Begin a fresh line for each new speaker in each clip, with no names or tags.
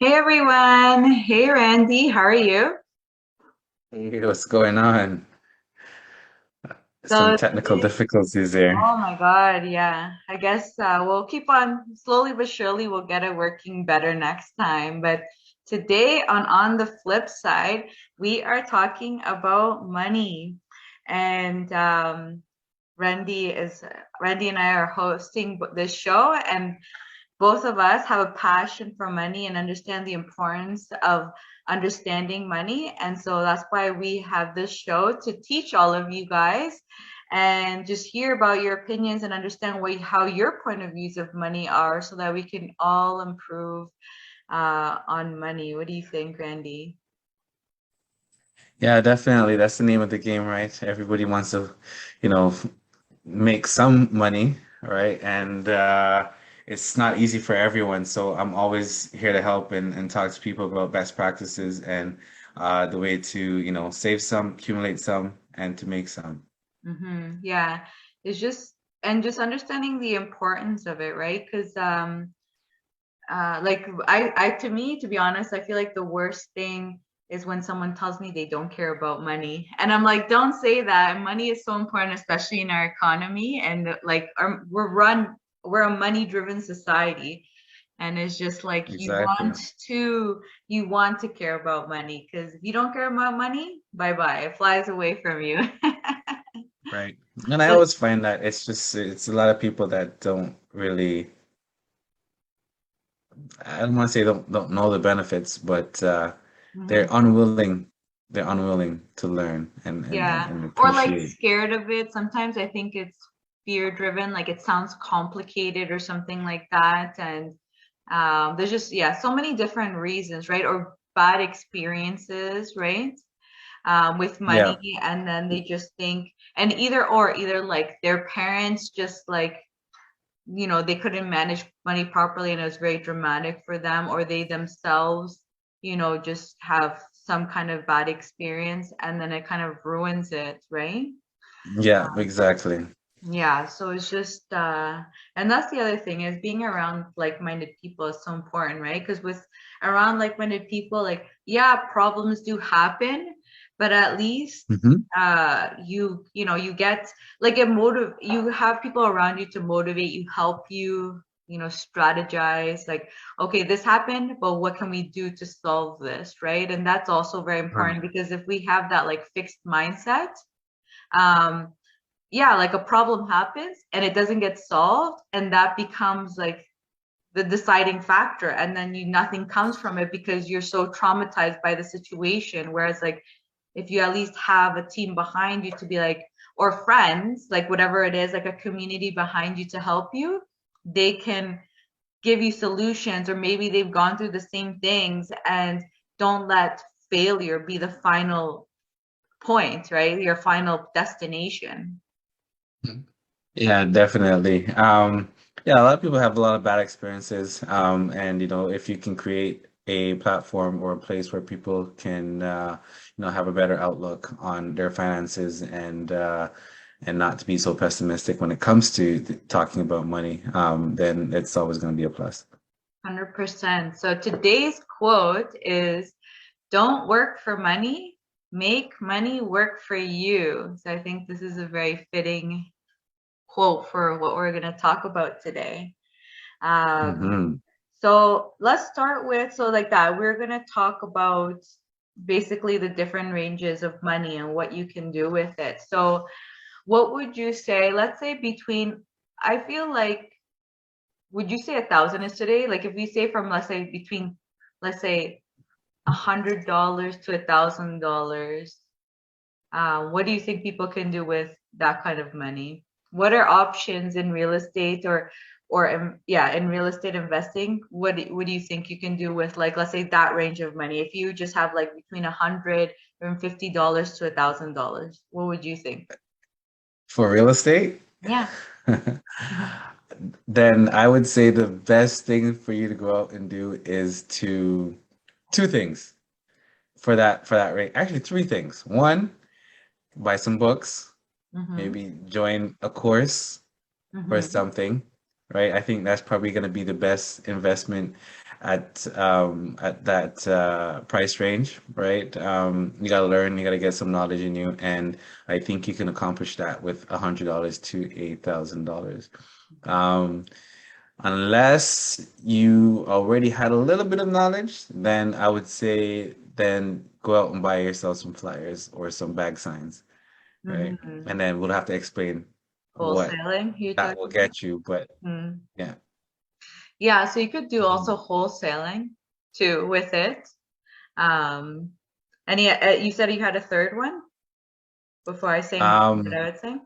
Hey everyone. Hey Randy, how are you?
Hey, what's going on? Some
So
technical
today,
difficulties there.
oh my God, yeah. I guess we'll keep on slowly but surely we'll get it working better next time. But today on the flip side, we are talking about money. And Randy is Randy and I are hosting this show, and both of us have a passion for money and understand the importance of understanding money. And so that's why we have this show to teach all of you guys and just hear about your opinions and understand how your point of views of money are so that we can all improve on money. What do you think, Randy?
Yeah, definitely. That's the name of the game, right? Everybody wants to, you know, f- make some money, right? And it's not easy for everyone. So I'm always here to help and talk to people about best practices and the way to, save some, accumulate some, and to make some.
Yeah, it's just understanding the importance of it, right? Because like to me, to be honest, I feel like the worst thing is when someone tells me they don't care about money, and I'm like, don't say that. Money is so important, especially in our economy, and like we're a money-driven society, and it's just like
Exactly.
you want to care about money, because if you don't care about money, bye bye, it flies away from you.
Right. And I
But
always find that it's a lot of people that don't really I don't want to say don't know the benefits, but they're
mhm.
unwilling they're unwilling to learn
Yeah,
and
or like
appreciate.
scared of it. Sometimes I think it's fear driven, like it sounds complicated or something like that. And there's just, yeah, so many different reasons, right? Or bad experiences, right? With
Yeah,
money. And then they just think, and either like their parents just like, they couldn't manage money properly and it was very dramatic for them, or they themselves, just have some kind of bad experience and then it kind of ruins it, right?
yeah, exactly.
Yeah, so it's just and that's the other thing is being around like-minded people is so important, right? Because with around like-minded people, like yeah, problems do happen, but at least
Hmm.
you get like you have people around you to motivate you, help you, strategize like, okay, this happened, but what can we do to solve this, right? And that's also very
Right.
important because if we have that like fixed mindset, um yeah, like a problem happens and it doesn't get solved, and that becomes like the deciding factor, and then nothing comes from it because you're so traumatized by the situation. Whereas like if you at least have a team behind you to be like, or friends, like whatever it is, like a community behind you to help you, they can give you solutions, or maybe they've gone through the same things, and don't let failure be the final point, right? Your final destination.
Yeah, definitely. Yeah, a lot of people have a lot of bad experiences. And if you can create a platform or a place where people can have a better outlook on their finances and not to be so pessimistic when it comes to talking about money, then it's always going to be a plus.
100%. So today's quote is, don't work for money, make money work for you. So I think this is a very fitting quote for what we're going to talk about today. Um,
Hmm.
so let's start with, so like that, we're going to talk about basically the different ranges of money and what you can do with it. So what would you say, let's say I feel like, would you say 1,000 is today? Like if we say from, let's say $100 to $1,000, what do you think people can do with that kind of money? What are options in real estate, yeah, in real estate investing? What do you think you can do with, like, let's say that range of money? If you just have like between $150 to $1,000, what would you think?
For real estate,
Yeah. Mhm.
then I would say the best thing for you to go out and do is two things for that rate. Actually, three things. One, buy some books,
Mhm.
maybe join a course or
Mhm.
something, right? I think that's probably going to be the best investment at that price range, right? You gotta learn, you gotta get some knowledge in you, and I think you can accomplish that with $100 to $8,000. Um, Unless you already had a little bit of knowledge, then I would say then go out and buy yourself some flyers or some bag signs, right?
Hmm.
And then we'll have to explain what
Wholesaling, you
that
talking
will
about?
get you, but
Hmm.
yeah.
Yeah, so you could do also
Mhm.
wholesaling too with it. Um, and you said you had a third one before I saying what I
Um,
would say.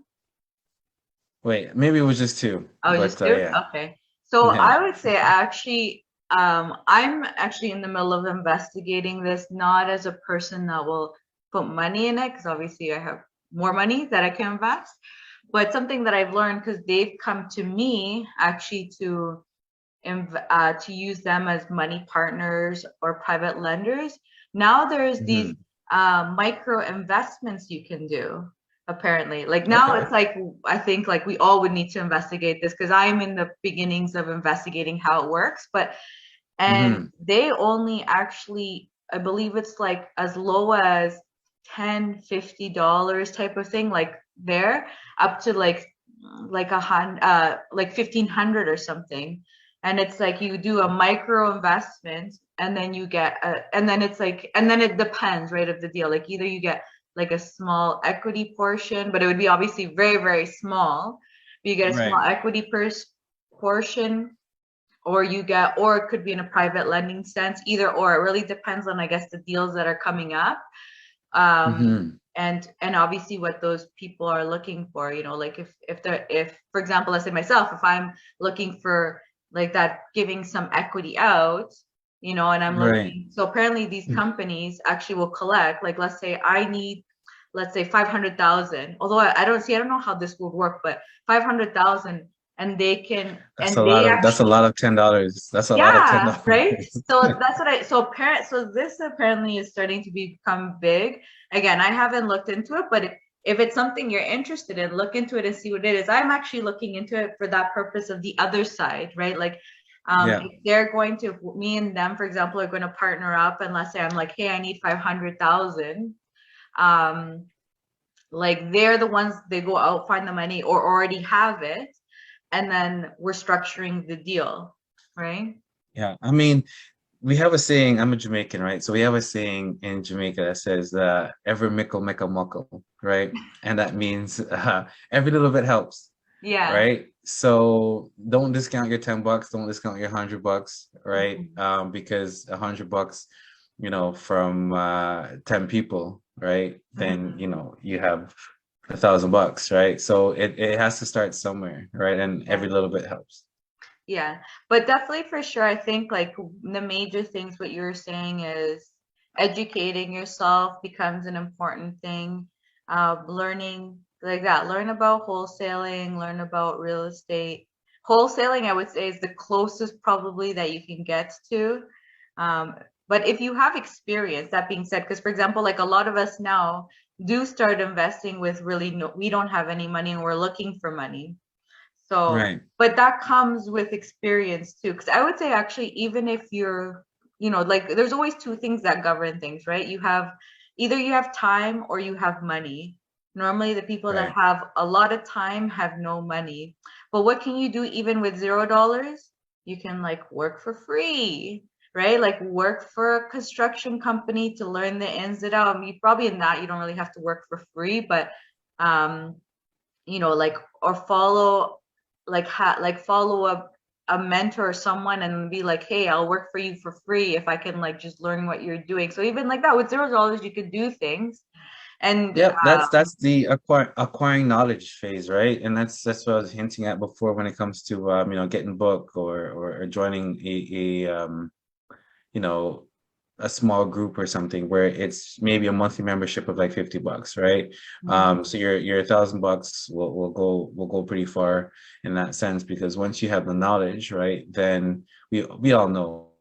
Wait, maybe it was just two,
Oh,
but
just two?
yeah.
Okay. So I would say actually, I'm actually in the middle of investigating this, not as a person that will put money in it, because obviously I have more money that I can invest, but something that I've learned because they've come to me actually to use them as money partners or private lenders. Now there's these
Hmm.
micro investments you can do. Apparently, like now
Okay.
it's like I think like we all would need to investigate this because I'm in the beginnings of investigating how it works. But and
Hmm.
they only actually, I believe it's like as low as $10, $50 type of thing, like there up to like like 1,500 or something. And it's like you do a micro investment and then you get and then it's like, and then it depends, right, of the deal. Like either you get like a small equity portion, but it would be obviously very, very small. But you get a small
Right.
equity portion, or you get, or it could be in a private lending sense, either or. It really depends on, I guess, the deals that are coming up,
Hmm.
and obviously what those people are looking for. Like if they're, if for example, let's say myself, if I'm looking for like that, giving some equity out, and I'm
Right.
looking, so apparently these companies actually will collect, like let's say I need, let's say 500,000, although I don't see, I don't know how this would work, but 500,000, and they can, and they
That's a
actually,
lot of $10. That's a lot of ten
yeah, right.
dollars.
So that's what I, so this apparently is starting to become big. Again, I haven't looked into it, but if it's something you're interested in, look into it and see what it is. I'm actually looking into it for that purpose of the other side, right? Like,
Yeah.
if they're going to, me and them, for example, are going to partner up, and let's say I'm like, hey, I need 500,000. Um, like they're the ones, they go out, find the money, or already have it, and then we're structuring the deal, right?
Yeah. I mean, we have a saying, I'm a Jamaican, right? So we have a saying in Jamaica that says every mickle make a muckle, right? And that means every little bit helps,
Yeah.
right? So don't discount your $10, don't discount your $100, right?
Mhm.
Because $100, from 10 people, right? Then
Mhm.
you have $1,000, right? So it has to start somewhere, right? And
Yeah.
every little bit helps.
Yeah. But definitely for sure, I think like the major things what you're saying is educating yourself becomes an important thing. Learning like that, learn about wholesaling, learn about real estate. Wholesaling, I would say, is the closest probably that you can get to. Um, but if you have experience, that being said, because for example, like a lot of us now do start investing with really no, we don't have any money and we're looking for money. So,
Right,
but that comes with experience too. Because I would say actually, even if you're, like there's always two things that govern things, right? You have, either you have time or you have money. Normally, the people that
right.
have a lot of time have no money. But what can you do even with $0? You can like work for free, right? Like work for a construction company to learn the ins and outs. I mean, probably in that you don't really have to work for free, but um, like, or follow, like follow a mentor or someone and be like, hey, I'll work for you for free if I can like just learn what you're doing. So even like that, with $0 you could do things. And
Yep, that's the acquiring knowledge phase, right? And that's what I was hinting at before when it comes to getting book or joining you know a small group or something where it's maybe a monthly membership of like $50, right?
Mhm.
So your $1,000 will go pretty far in that sense because once you have the knowledge, right, then we all know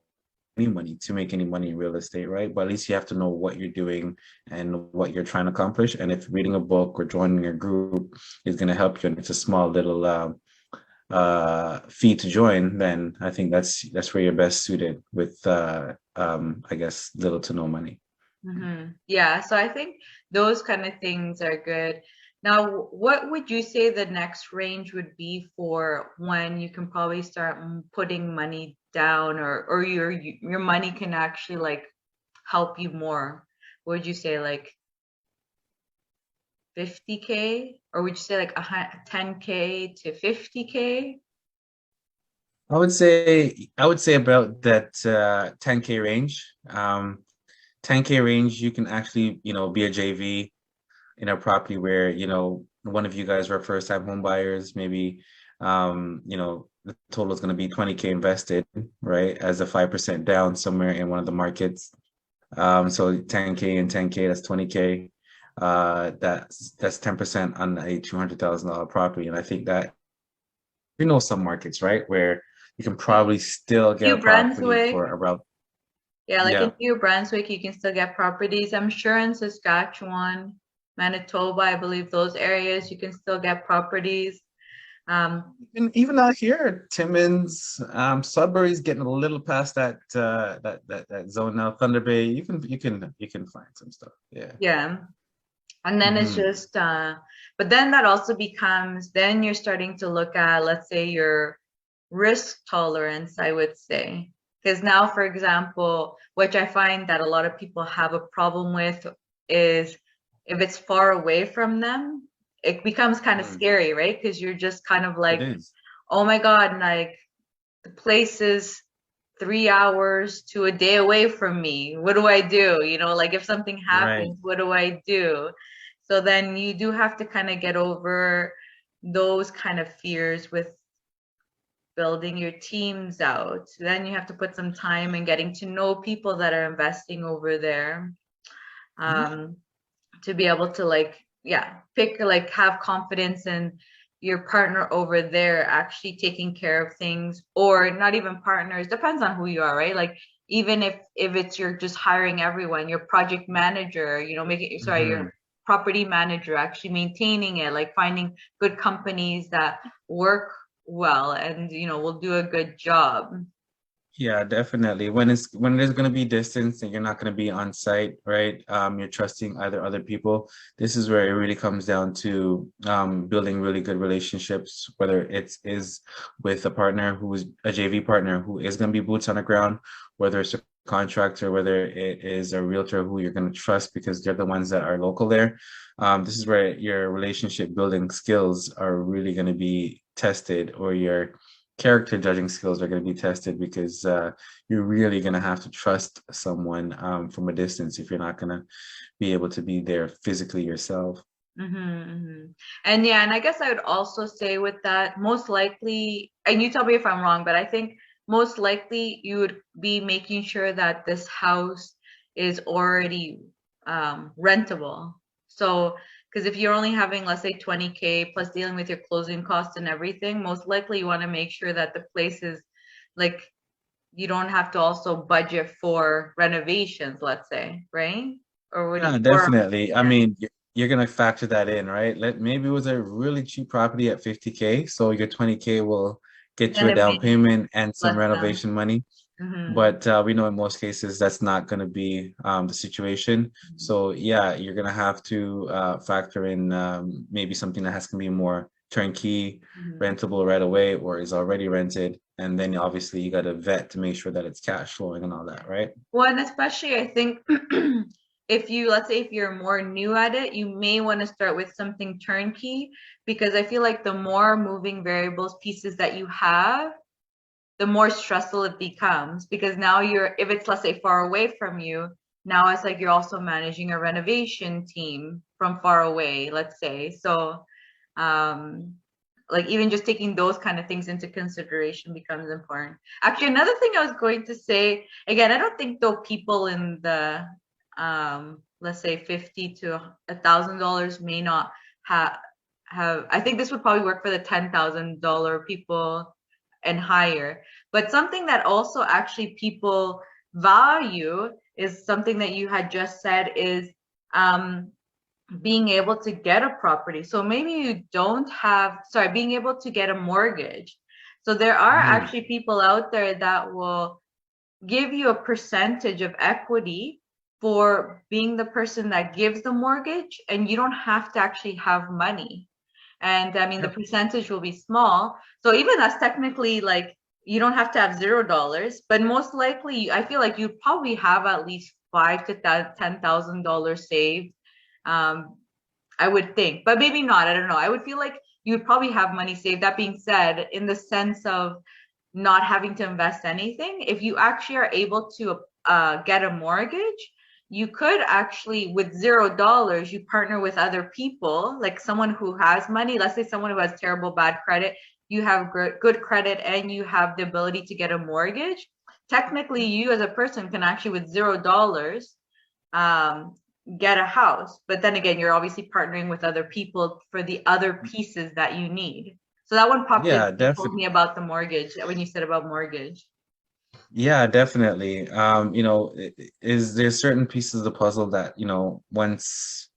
any money to make any money in real estate, right? But at least you have to know what you're doing and what you're trying to accomplish. And if reading a book or joining a group is going to help you, and it's a small little fee to join, then I think that's where you're best suited with I guess little to no money.
Yeah, so I think those kind of things are good. Now, what would you say the next range would be for when you can probably start putting money down, or your money can actually like help you more? Would you say like 50K, or would you say like 10K to 50K?
I would say about that 10K range. 10K range, you can actually, be a JV in a property where, one of you guys were first time home buyers, maybe the total is going to be 20K invested, right? As a 5% down somewhere in one of the markets. So 10K and 10K, that's 20K. That's 10% on a $200,000 property. And I think that some markets, right, where you can probably still get a
New
property
Brunswick,
for around,
yeah, like in
yeah.
New Brunswick, you can still get properties. I'm sure in Saskatchewan, Manitoba, I believe those areas you can still get properties.
Even out here, Timmins, Sudbury's getting a little past that zone now. Thunder Bay, you can find some stuff. Yeah.
Yeah. And then it's
Hmm.
just, but then that also becomes, then you're starting to look at, let's say, your risk tolerance, I would say. Because now, for example, which I find that a lot of people have a problem with is if it's far away from them, it becomes kind of
Hmm.
scary, right? Because you're just kind of
It
like,
is.
oh my God, like the place is 3 hours to a day away from me. What do I do? Like if something
Right.
happens, what do I do? So then you do have to kind of get over those kind of fears with building your teams out. Then you have to put some time in getting to know people that are investing over there. Um, to be able to like yeah pick like have confidence in your partner over there actually taking care of things, or not even partners, depends on who you are, right? Like even if it's you're just hiring everyone, your project manager, making sorry
Hmm.
your property manager actually maintaining it, like finding good companies that work well and will do a good job.
Yeah, definitely. When there's going to be distance and you're not going to be on site, right? You're trusting either other people. This is where it really comes down to building really good relationships, whether it is with a partner who is a JV partner who is going to be boots on the ground, whether it's a contractor, whether it is a realtor who you're going to trust because they're the ones that are local there. This is where your relationship building skills are really going to be tested, or your character judging skills are going to be tested because you're really going to have to trust someone from a distance if you're not going to be able to be there physically yourself.
And yeah, and I guess I would also say with that, most likely, and you tell me if I'm wrong, but I think most likely you would be making sure that this house is already rentable. So, because if you're only having, let's say, 20K plus dealing with your closing costs and everything, most likely you want to make sure that the place is like you don't have to also budget for renovations, let's say, right? Or would
Yeah,
you, or
definitely. I
yeah,
mean, you're going to factor that in, right? Maybe it was a really cheap property at 50K, so your 20K will get you a
gonna
down
be
payment and some
less than.
renovation money.
Mm-hmm.
But we know in most cases that's not going to be the situation. So yeah, you're going to have to factor in maybe something that has to be more turnkey,
Mm-hmm.
rentable right away, or is already rented. And then obviously you got to vet to make sure that it's cash flowing and all that, right?
Well, and especially I think if you, let's say if you're more new at it, you may want to start with something turnkey, because I feel like the more moving variables pieces that you have, the more stressful it becomes, because now you're, if it's, let's say, far away from you, now it's like you're also managing a renovation team from far away, let's say. So um like even just taking those kind of things into consideration becomes important. Actually, another thing I was going to say, again, I don't think though people in the let's say 50 to $1,000 may not have I think this would probably work for the $10,000 people and higher. But something that also actually people value is something that you had just said is um being able to get a property. So maybe you don't have, sorry, being able to get a mortgage. So there are
Mhm.
actually people out there that will give you a percentage of equity for being the person that gives the mortgage, and you don't have to actually have money. And I mean, the
Yep.
percentage will be small. So even that's technically like you don't have to have $0, but most likely, I feel like you probably have at least five to $10,000 saved. Um, I would think, but maybe not. I don't know. I would feel like you would probably have money saved. That being said, in the sense of not having to invest anything, if you actually are able to get a mortgage, you could actually, with $0, you partner with other people, like someone who has money. Let's say someone who has terrible bad credit, you have good credit, and you have the ability to get a mortgage. Technically, you as a person can actually, with $0, um, get a house. But then again, you're obviously partnering with other people for the other pieces that you need. So that one popped in
Yeah,
when you told
definitely.
me about the mortgage, when you said about mortgage.
Yeah, definitely. Is there's certain pieces of the puzzle that, once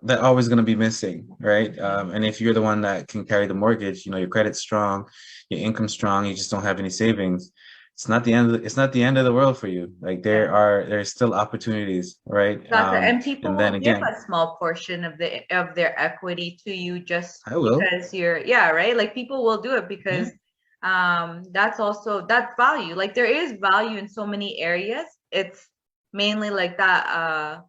they're always going to be missing, right? And if you're the one that can carry the mortgage, your credit's strong, your income's strong, you just don't have any savings. It's not the end of the world for you. Like
Yeah.
there's still opportunities, right?
Exactly. And people
And then
will give
again,
a small portion of their equity to you just
I will.
because you're, yeah, right? Like people will do it
Yeah.
because that's also that's value. Like there is value in so many areas. It's mainly like that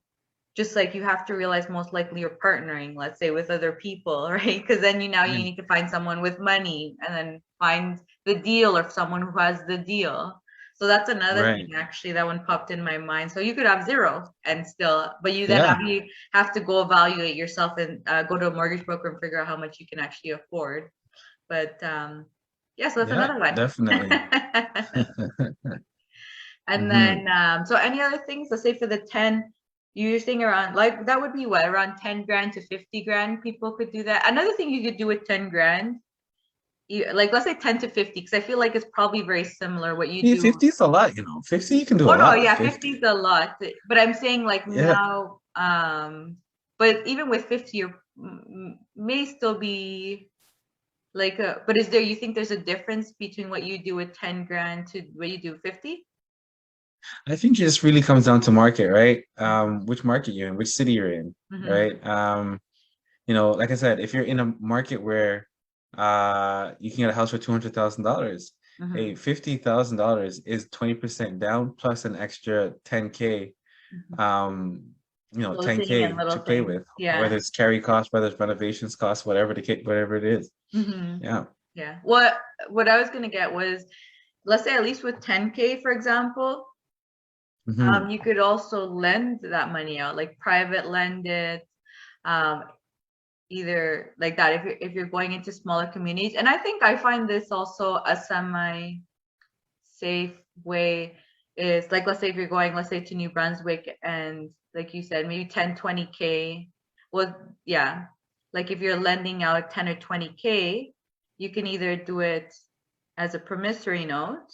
just like you have to realize most likely you're partnering, let's say, with other people, right? Because then you
Yeah.
need to find someone with money and then find the deal or someone who has the deal. So that's another thing
Right.
actually that one popped in my mind. So you could have zero and still, but you then
Yeah.
have to go evaluate yourself and go to a mortgage broker and figure out how much you can actually afford. But yeah, so that's
Yeah,
another one.
definitely.
And
Hmm.
then, so any other things? Let's say for the 10, you're saying around like that would be what, around 10 grand to 50 grand. People could do that. Another thing you could do with 10 grand, like let's say 10 to 50, because I feel like it's probably very similar what you
Yeah,
do.
50 is a lot, 50 you can do
Oh
a
no,
lot with
yeah, 50 is
50.
a lot. But I'm saying like
Yeah.
now, but even with 50, you may still be like, but is there, you think there's a difference between what you do with 10 grand to what you do 50?
I think it just really comes down to market, right? Which market you're in, which city you're in,
Mm-hmm.
right? Like I said, if you're in a market where you can get a house for $200,000,
Mm-hmm.
hey, $50,000 is 20% down plus an extra 10K,
Mm-hmm.
um,
Closing and
10K
little
to play
things.
with,
Yeah.
whether it's carry costs, whether it's renovations costs, whatever it is.
Hmm.
Yeah.
Yeah. What I was gonna get was, let's say at least with 10K, for example,
Hmm.
you could also lend that money out, like private lend it, um, either like that if you're going into smaller communities. And I think I find this also a semi safe way is like let's say if you're going, let's say to New Brunswick and like you said, maybe 10, 20K. Well, yeah. Like if you're lending out 10 or 20K, you can either do it as a promissory note,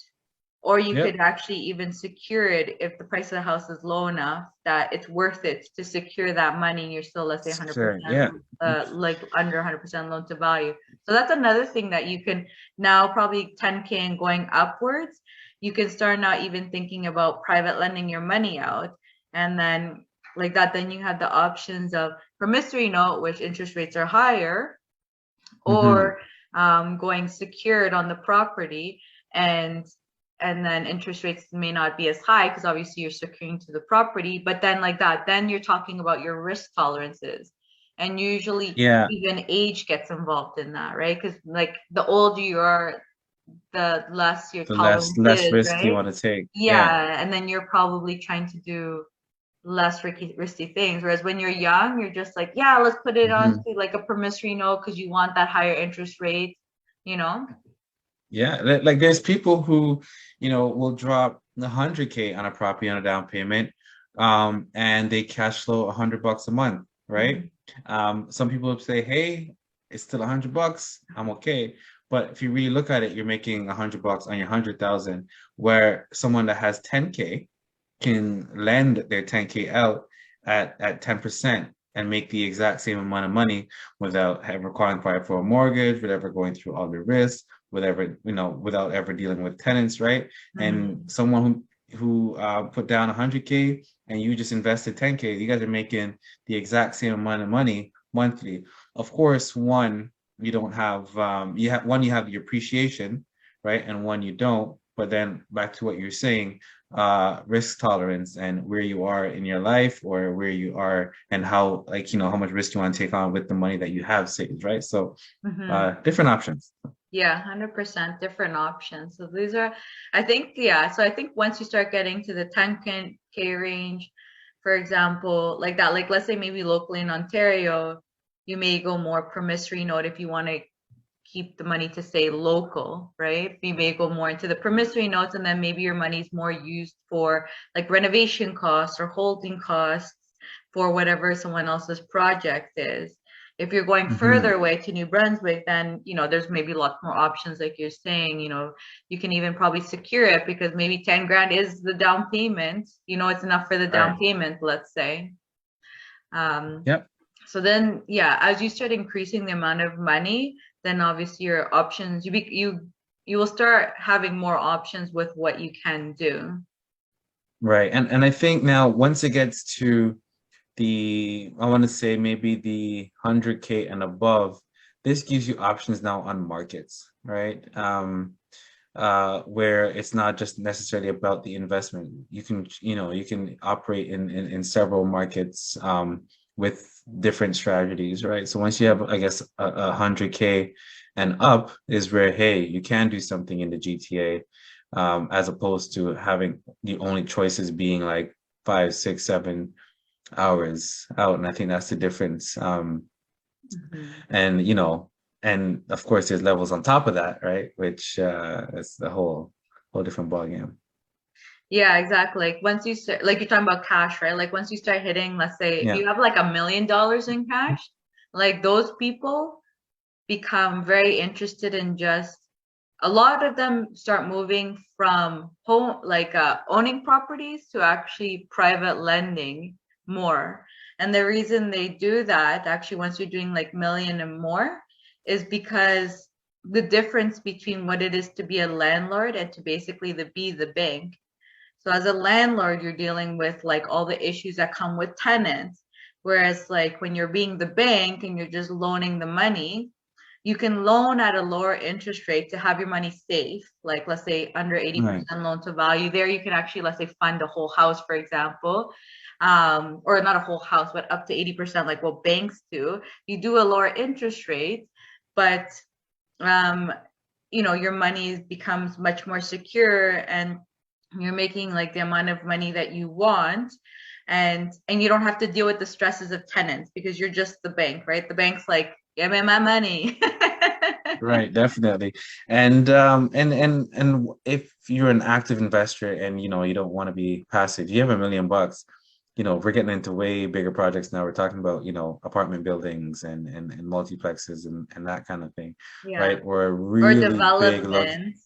or you could
Yep.
actually even secure it if the price of the house is low enough that it's worth it to secure that money and you're still, let's say,
Sure.
100%,
Yeah.
like under 100% loan to value. So that's another thing that you can now, probably 10K and going upwards, you can start now even thinking about private lending your money out. And then like that, then you have the options of promissory note, which interest rates are higher,
Hmm.
or going secured on the property, and then interest rates may not be as high because obviously you're securing to the property, but then like that, then you're talking about your risk tolerances, and usually
Yeah.
even age gets involved in that, right? Because like the older you are, the less your
The less
tolerance
less
is,
risk you
right?
want to take. Yeah.
Yeah, and then you're probably trying to do less risky things. Whereas when you're young, you're just like, yeah, let's put it on
Hmm.
to like a promissory note because you want that higher interest rate, you know?
Yeah, like there's people who, will drop 100K on a property on a down payment, and they cash flow $100 a month, right?
Mhm.
Some people would say, hey, it's still $100, I'm okay. But if you really look at it, you're making $100 on your 100,000, where someone that has 10K can lend their 10K out at 10%. and make the exact same amount of money without ever qualifying for a mortgage, without ever going through all the risks, without ever dealing with tenants, right? And
Mhm.
someone who put down 100K and you just invested 10K, you guys are making the exact same amount of money monthly. Of course, one, you don't have you have the appreciation, right? And one you don't. But then back to what you're saying, risk tolerance and where you are in your life or where you are and how like how much risk you want to take on with the money that you have saved, right? So
Mhm.
different options.
Yeah, 100% different options. So these are, I think, yeah. So I think once you start getting to the 10K range, for example, like that, like let's say maybe locally in Ontario, you may go more promissory note if you want to keep the money to stay local, right? You may go more into the promissory notes, and then maybe your money's more used for like renovation costs or holding costs for whatever someone else's project is. If you're going further
Hmm.
away to New Brunswick, then there's maybe lots more options, like you're saying. You can even probably secure it because maybe 10 grand is the down payment. It's enough for the down
Right.
payment, let's say. Um,
Yep.
so then, yeah, as you start increasing the amount of money, then obviously your options, you will start having more options with what you can do.
Right. And I think now once it gets to I want to say maybe the 100K and above, this gives you options now on markets, right? Where it's not just necessarily about the investment. You can operate in several markets with different strategies, right? So once you have, I guess, 100K and up is where, hey, you can do something in the GTA, as opposed to having the only choices being like 5, 6, 7 hours out. And I think that's the difference.
Mhm.
And and of course there's levels on top of that, right? Which is the whole different ballgame.
Yeah, exactly. Like once you start, like you're talking about cash, right? Like once you start hitting, let's say if
Yeah,
you have like $1 million in cash, like those people become very interested in just a lot of them start moving from home like owning properties to actually private lending more. And the reason they do that actually once you're doing like million and more is because the difference between what it is to be a landlord and to basically be the bank. So as a landlord, you're dealing with like all the issues that come with tenants. Whereas like when you're being the bank and you're just loaning the money, you can loan at a lower interest rate to have your money safe, like let's say under
right,
80% loan to value. There you can actually, let's say, fund a whole house, for example, or not a whole house, but up to 80%, like what banks do. You do a lower interest rate, but um, your money becomes much more secure and you're making like the amount of money that you want and you don't have to deal with the stresses of tenants because you're just the bank, right? The bank's like, give me my money.
right, definitely. And if you're an active investor and you don't want to be passive, you have $1 million. We're getting into way bigger projects now. We're talking about apartment buildings and multiplexes and that kind of thing,
Yeah.
right? Or
Or
really big
developments.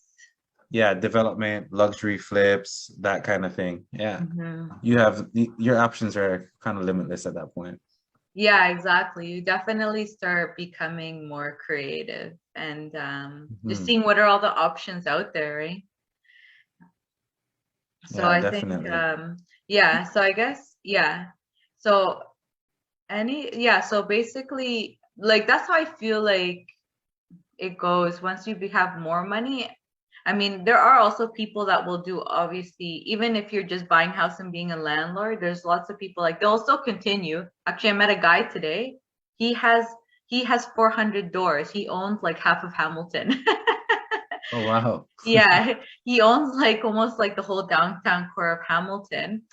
yeah, development, luxury flips, that kind of thing. Yeah.
Hmm.
Your options are kind of limitless at that point.
Yeah, exactly. You definitely start becoming more creative and just
Mhm.
seeing what are all the options out there, right? So
Yeah,
I think,
definitely.
yeah, so I guess, yeah. So yeah, so basically, like that's how I feel like it goes once you have more money. I mean, there are also people that will do obviously, even if you're just buying house and being a landlord, there's lots of people like they'll still continue. Actually, I met a guy today. He has he has 400 doors. He owns like half of Hamilton.
Oh, wow.
Yeah, he owns like almost like the whole downtown core of Hamilton.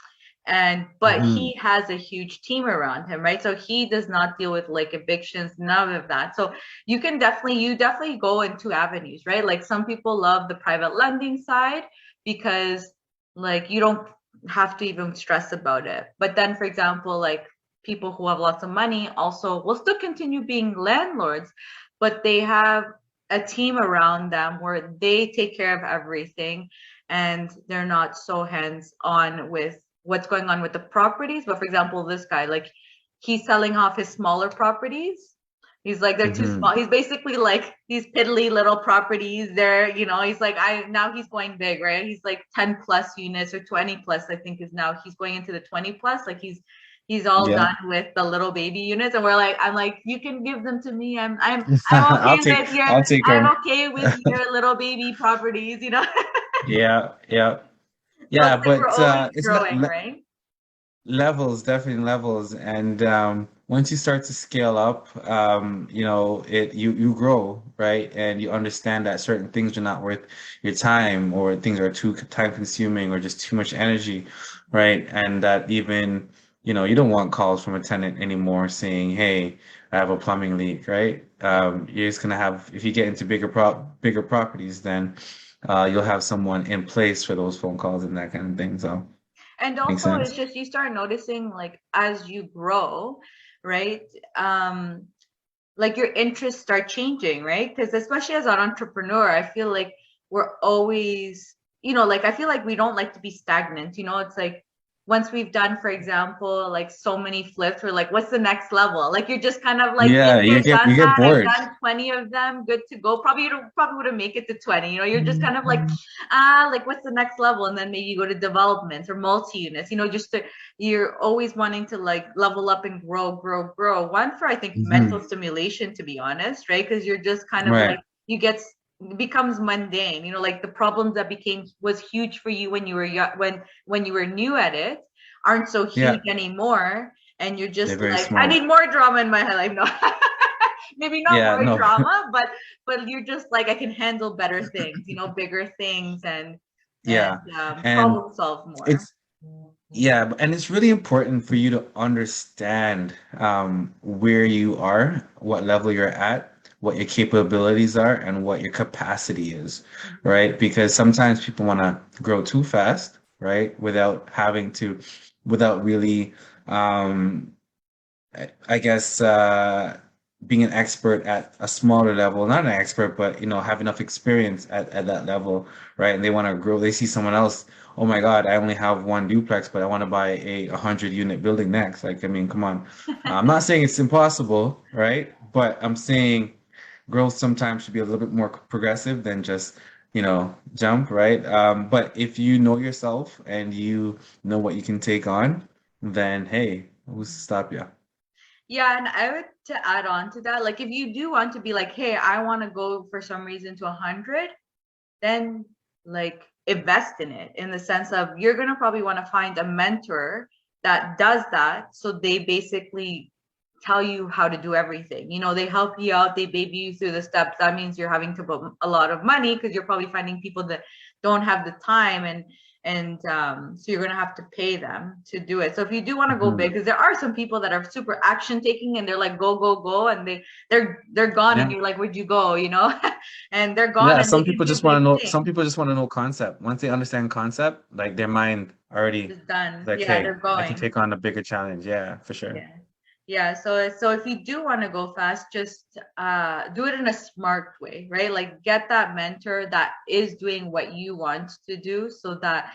But
Hmm.
he has a huge team around him, right? So he does not deal with like evictions, none of that. So you definitely go in two avenues, right? Like some people love the private lending side because like you don't have to even stress about it. But then, for example, like people who have lots of money also will still continue being landlords, but they have a team around them where they take care of everything and they're not so hands on with what's going on with the properties. But for example, this guy, like he's selling off his smaller properties. He's like, they're too small.
Hmm.
He's basically like these piddly little properties there, he's like, now he's going big, right? He's like 10 plus units or 20 plus, I think is now he's going into the 20 plus. Like he's all
Yeah.
done with the little baby units. And I'm like, you can give them to me. I'm
I'll
okay
take
with your,
I'll take
I'm
them.
okay with your little baby properties.
Yeah, yeah.
So
Yeah,
it's like we're
but
always
it's
growing, right?
levels, definitely levels. And once you start to scale up, you grow, right? And you understand that certain things are not worth your time, or things are too time consuming, or just too much energy, right? And that even, you don't want calls from a tenant anymore saying, "Hey, I have a plumbing leak," right? You're just gonna have, if you get into bigger properties, then you'll have someone in place for those phone calls and that kind of thing. So
And
makes
also it's
sense.
just you start noticing like as you grow, right? Um, like your interests start changing, right? Because especially as an entrepreneur, I feel like we're always, like I feel like we don't like to be stagnant. It's like once we've done, for example, like so many flips, we're like, what's the next level? Like you're just kind of like, been
Yeah,
there,
you
done
get
that. I've
bored.
done 20 of them, good to go. Probably you don't probably wouldn't make it to 20. You're just kind of like,
Mhm.
like what's the next level? And then maybe you go to developments or multi-units, just to you're always wanting to like level up and grow, grow, grow. One for I think mental stimulation, to be honest, right? Because you're just kind of like
Right.
you get it becomes mundane. Like the problems that became was huge for you when you were when you were new at it aren't so huge
Yeah,
anymore, and you're
they're
just
very
like, I
small.
need more drama in my life. No, maybe not
Yeah,
more
no.
drama, but you're just like I can handle better things, bigger things and
Yeah. And
problem solve more.
it's and it's really important for you to understand where you are, what level you're at, what your capabilities are, and what your capacity is,
Mhm.
right? Because sometimes people want to grow too fast, right? Without really um I guess being an expert at a smaller level, not an expert, but have enough experience at that level, right? And they want to grow. They see someone else, oh my God, I only have one duplex, but I want to buy a 100 unit building next. Like, I mean, come on. I'm not saying it's impossible, right? But I'm saying growth sometimes should be a little bit more progressive than just, jump, right? But if you know yourself and you know what you can take on, then hey, who's to stop you?
Yeah, and I would to add on to that, like if you do want to be like, hey, I want to go for some reason to 100, then like invest in it in the sense of you're gonna probably want to find a mentor that does that. So they basically tell you how to do everything. They help you out, they baby you through the steps. That means you're having to put a lot of money because you're probably finding people that don't have the time and so you're gonna have to pay them to do it. So if you do want to go big,
Mhm.
because there are some people that are super action taking and they're like go go go and they're gone and
Yeah.
you're like where'd you go, and they're gone
Yeah,
and they can do big
some
things.
people just want to know concept. Once they understand concept, like their mind already
It's done.
like,
Yeah,
hey,
they're
I can
going.
take on a bigger challenge. Yeah, for sure.
Yeah. Yeah, so if you do want to go fast, just do it in a smart way, right? Like get that mentor that is doing what you want to do so that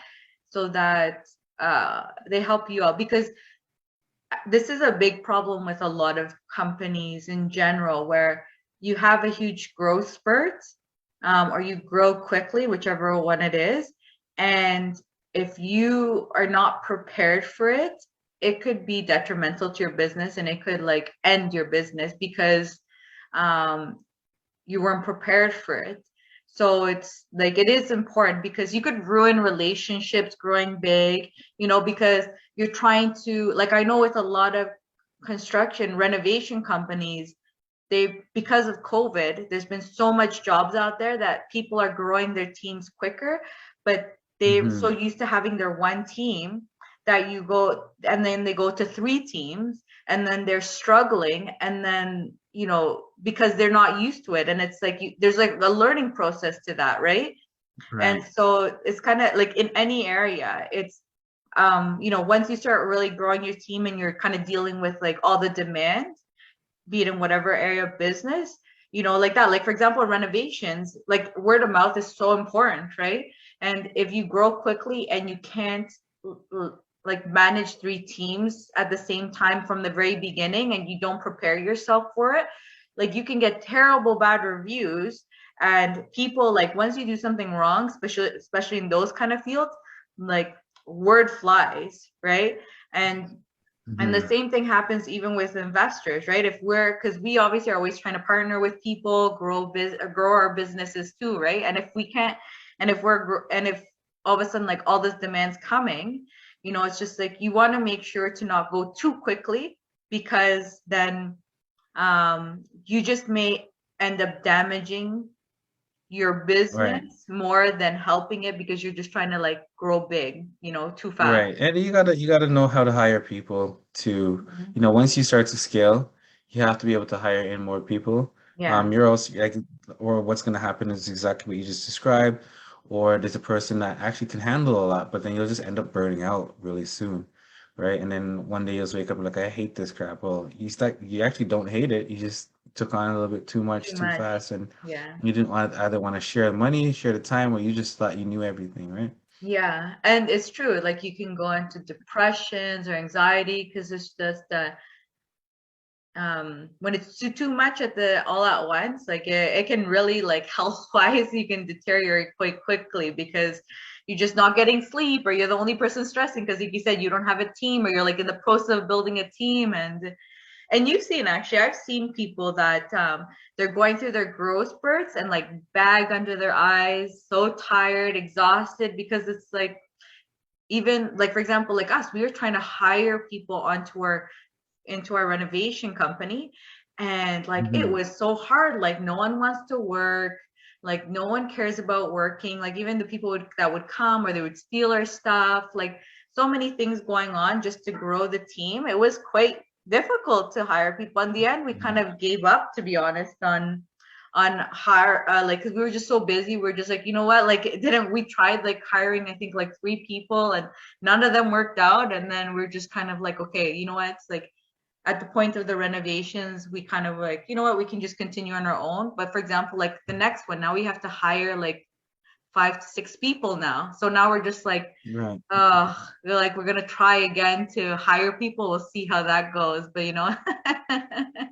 they help you out because this is a big problem with a lot of companies in general where you have a huge growth spurt or you grow quickly, whichever one it is. And if you are not prepared for it, it could be detrimental to your business and it could like end your business because um, you weren't prepared for it. So it's like it is important because you could ruin relationships growing big, because you're trying to like I know with a lot of construction renovation companies, they because of COVID, there's been so much jobs out there that people are growing their teams quicker, but they're so
Hmm.
used to having their one team that you go and then they go to three teams and then they're struggling and then because they're not used to it and it's like there's like a learning process to that, right? And
Right.
so it's kind of like in any area it's once you start really growing your team and you're kind of dealing with like all the demand, be it in whatever area of business, like that. Like for example, renovations, like word of mouth is so important, right? And if you grow quickly and you can't like manage three teams at the same time from the very beginning and you don't prepare yourself for it, like you can get terrible bad reviews, and people, like once you do something wrong, especially in those kind of fields, like word flies, right? And the
Hmm.
same thing happens even with investors, right? If we're, because we obviously are always trying to partner with people, grow our businesses too, right? And if we can't, and if all of a sudden like all this demand's coming, it's just like you want to make sure to not go too quickly, because then you just may end up damaging your
Right.
business more than helping it, because you're just trying to like grow big, too fast.
Right. And you gotta know how to hire people to,
Mhm.
once you start to scale, you have to be able to hire in more people.
Yeah,
You're also like, or what's gonna happen is exactly what you just described, or there's a person that actually can handle a lot, but then you'll just end up burning out really soon, right? And then one day you'll just wake up like, I hate this crap. Well, you actually don't hate it. You just took on a little bit too much
too
too
much.
fast, and
Yeah.
you didn't either want to share the money, share the time, or you just thought you knew everything, right?
Yeah, and it's true. Like you can go into depressions or anxiety because it's just when it's too much at the all at once, like it can really like health wise, you can deteriorate quite quickly because you're just not getting sleep, or you're the only person stressing because, like you said, you don't have a team, or you're like in the process of building a team, and you've seen, actually, I've seen people that they're going through their growth spurts and like bag under their eyes, so tired, exhausted, because it's like, even like for example, like us, we were trying to hire people onto our into our renovation company, and like it
Hmm.
was so hard, like no one wants to work, like no one cares about working, like even the people that would come, or they would steal our stuff, like so many things going on just to grow the team. It was quite difficult to hire people. In the end, we kind of gave up, to be honest, on hire, like because we were just so busy. We are just like, you know what, like it didn't we tried like hiring, I think, like three people, and none of them worked out, and then we're just kind of like, okay, you know what, it's like at the point of the renovations, we kind of like, you know what, we can just continue on our own. But for example, like the next one, now we have to hire like 5 to 6 people now. So now we're just like,
Right.
we're like, we're gonna try again to hire people. We'll see how that goes. But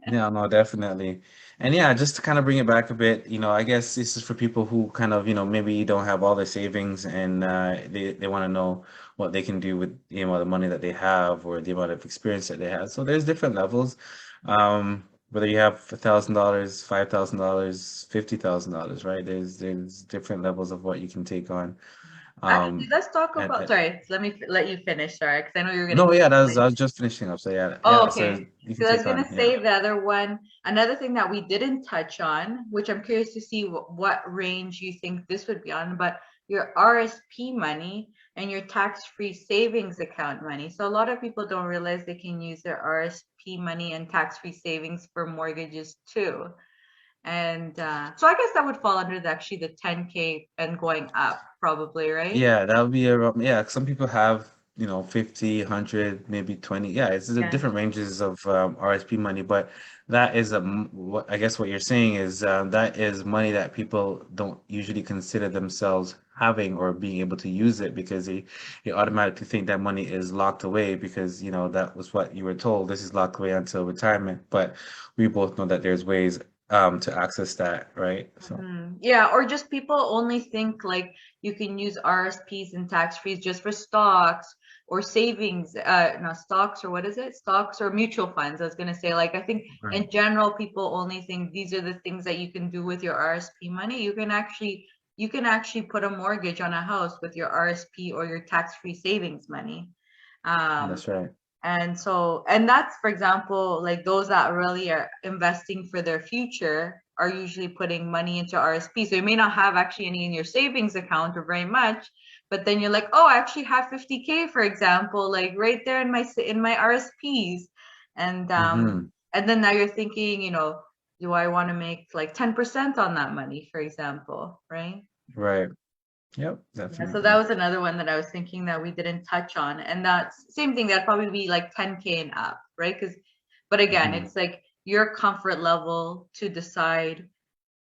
Yeah, no, definitely. And yeah, just to kind of bring it back a bit, I guess this is for people who kind of, maybe don't have all their savings, and they want to know what they can do with the amount of money that they have or the amount of experience that they have. So there's different levels. Whether you have $1,000, $5,000, $50,000, right? There's different levels of what you can take on.
actually,
Um,
let's talk
and,
about. Sorry, let me let you finish. Sorry, because I know you're gonna
no,
keep
yeah, I
going.
was just finishing up. So yeah,
Oh,
yeah. So
okay.
you can
Because I was
take on,
gonna
yeah.
say the other one, another thing that we didn't touch on, which I'm curious to see what range you think this would be on, but your RSP money and your tax-free savings account money. So a lot of people don't realize they can use their RSP money and tax-free savings for mortgages too. And so I guess that would fall under actually the 10K and going up, probably, right?
Yeah, that would be yeah. Some people have, 50, 100, maybe 20. Yeah, it's the
Yeah.
different ranges of RSP money, but that is what I guess what you're saying is that is money that people don't usually consider themselves having or being able to use it because they automatically think that money is locked away because, that was what you were told. This is locked away until retirement. But we both know that there's ways to access that, right? So,
Yeah, or just people only think like you can use RSPs and tax frees just for stocks or savings, no, stocks, or what is it? Stocks or mutual funds. I was gonna say, like, I think
right.
in general, people only think these are the things that you can do with your RSP money. You can actually put a mortgage on a house with your RSP or your tax-free savings money. Um,
That's right.
and that's, for example, like those that really are investing for their future are usually putting money into RSP. So you may not have actually any in your savings account or very much, but then you're like, oh, I actually have 50K, for example, like right there in my RSPs. And
Mm-hmm.
then now you're thinking, do I want to make like 10% on that money, for example, right?
Right. Yep,
Yeah, so that
definitely.
was another one that I was thinking that we didn't touch on. And that's same thing, that'd probably be like 10K and up, right? But again,
Hmm.
it's like your comfort level to decide,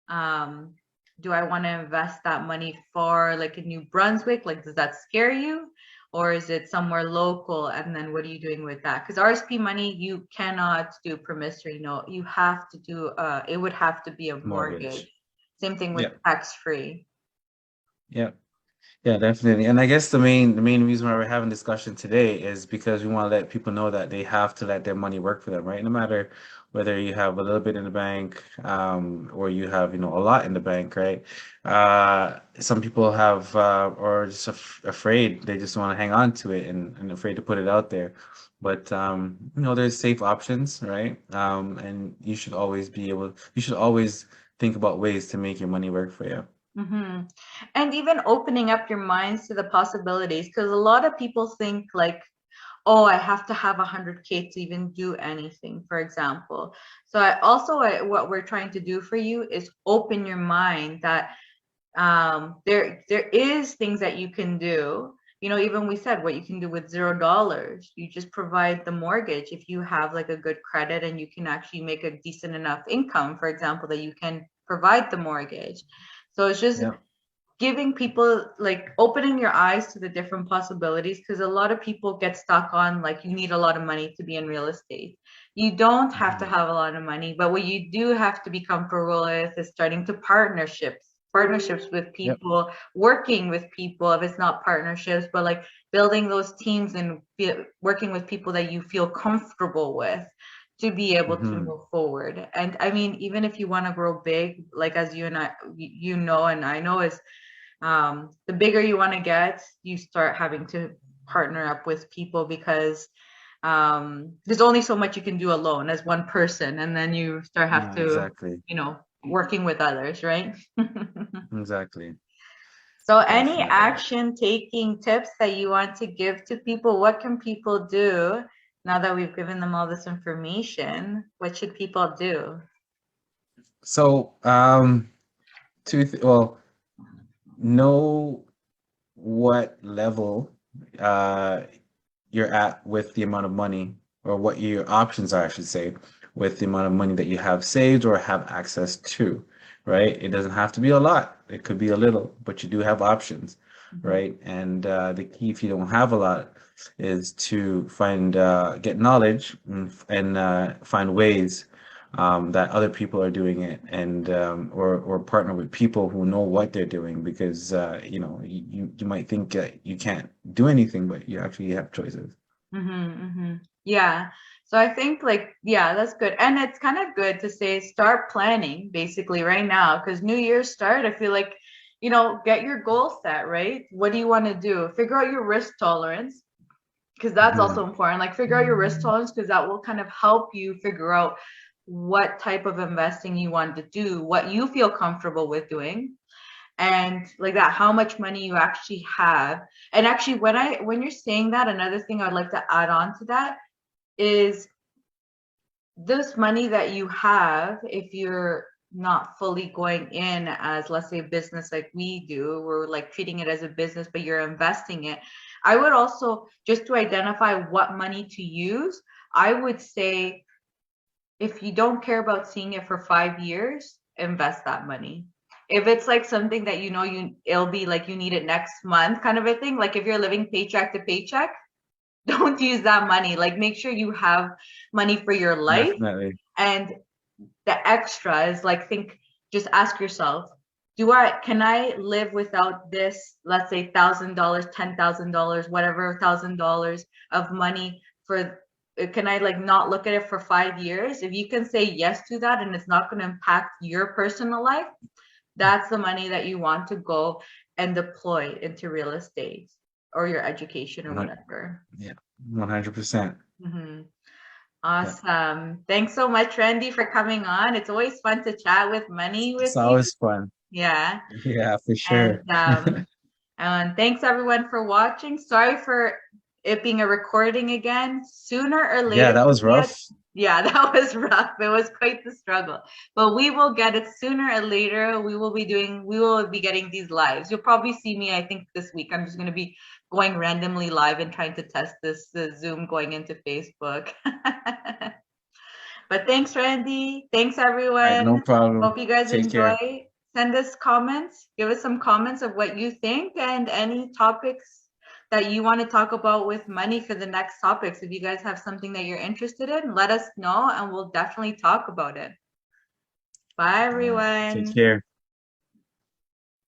um, do I want to invest that money for like a New Brunswick? Like, does that scare you? or is it somewhere local? And then what are you doing with that? Because RSP money, you cannot do promissory note. You have to do it would have to be a mortgage.
Mortgage.
Same thing with
Yeah.
tax free.
Yeah. Yeah, definitely. And I guess the main reason why we're having discussion today is because we want to let people know that they have to let their money work for them, right? No matter whether you have a little bit in the bank, or you have, a lot in the bank, right? Some people have, or just afraid, they just want to hang on to it and afraid to put it out there. But there's safe options, right? And you should always think about ways to make your money work for you.
Hmm. And even opening up your minds to the possibilities, because a lot of people think like, oh, I have to have 100K to even do anything, for example. So what we're trying to do for you is open your mind that there is things that you can do. Even we said what you can do with $0. You just provide the mortgage if you have like a good credit and you can actually make a decent enough income, for example, that you can provide the mortgage. So it's just
Yeah.
giving people like opening your eyes to the different possibilities, because a lot of people get stuck on like you need a lot of money to be in real estate. You don't have to
Mhm.
have a lot of money, but what you do have to be comfortable with is starting to partnerships with
Yep.
people, working with people if it's not partnerships, but like building those teams and working with people that you feel comfortable with to be able to
Hmm.
move forward. And I mean, even if you want to grow big, like as you and I, and I know, is the bigger you want to get, you start having to partner up with people, because there's only so much you can do alone as one person, and then you start have
Yeah,
to,
exactly.
working with others, right?
Exactly.
So, any
Definitely.
action taking tips that you want to give to people? What can people do now that we've given them all this information? What should people do?
So, well, know what level uh you're at with the amount of money, or what your options are, I should say, with the amount of money that you have saved or have access to, right? It doesn't have to be a lot. It could be a little, but you do have options,
Mhm.
right? And the key, if you don't have a lot, is to get knowledge, and find ways that other people are doing it, and or partner with people who know what they're doing, because you might think you can't do anything, but you actually have choices.
Yeah. So I think like, yeah, that's good. And it's kind of good to say start planning basically right now, because New Year's start, I feel like, get your goal set, right? What do you want to do? Figure out your risk tolerance, because that's also
Hmm.
important. Like figure out your risk tolerance, because that will kind of help you figure out what type of investing you want to do, what you feel comfortable with doing, and like that, how much money you actually have. And actually, when you're saying that, another thing I'd like to add on to that is this money that you have, if you're not fully going in as, let's say, a business like we do, we're like treating it as a business, but you're investing it. I would also, just to identify what money to use, I would say if you don't care about seeing it for 5 years, invest that money. If it's like something that it'll be like you need it next month kind of a thing, like if you're living paycheck to paycheck, don't use that money. Like make sure you have money for your life,
Definitely.
and the extra is like just ask yourself, can I live without this, let's say $1,000, $10,000, whatever, $1,000 of money for, can I like not look at it for 5 years? If you can say yes to that and it's not going to impact your personal life, that's the money that you want to go and deploy into real estate or your education or
One-
whatever.
Yeah, 100%.
Hmm.
Yeah,
Awesome. Thanks so much, Randy, for coming on. It's always fun to chat with money with
it's
you.
always fun.
Yeah.
Yeah, for
And
sure.
thanks everyone for watching. Sorry for it being a recording again. Sooner or
Yeah,
later,
that was rough.
yeah, that was rough. It was quite the struggle. But we will get it sooner or later. We will be getting these lives. You'll probably see me, I think, this week. I'm just going to be going randomly live and trying to test this Zoom going into Facebook. But thanks, Randy. Thanks,
All right, no
everyone.
problem.
Hope you guys
Take care.
enjoy. Send us comments. Give us some comments of what you think and any topics that you want to talk about with money for the next topics. If you guys have something that you're interested in, let us know and we'll definitely talk about it. Bye,
All right. Take
everyone.
care.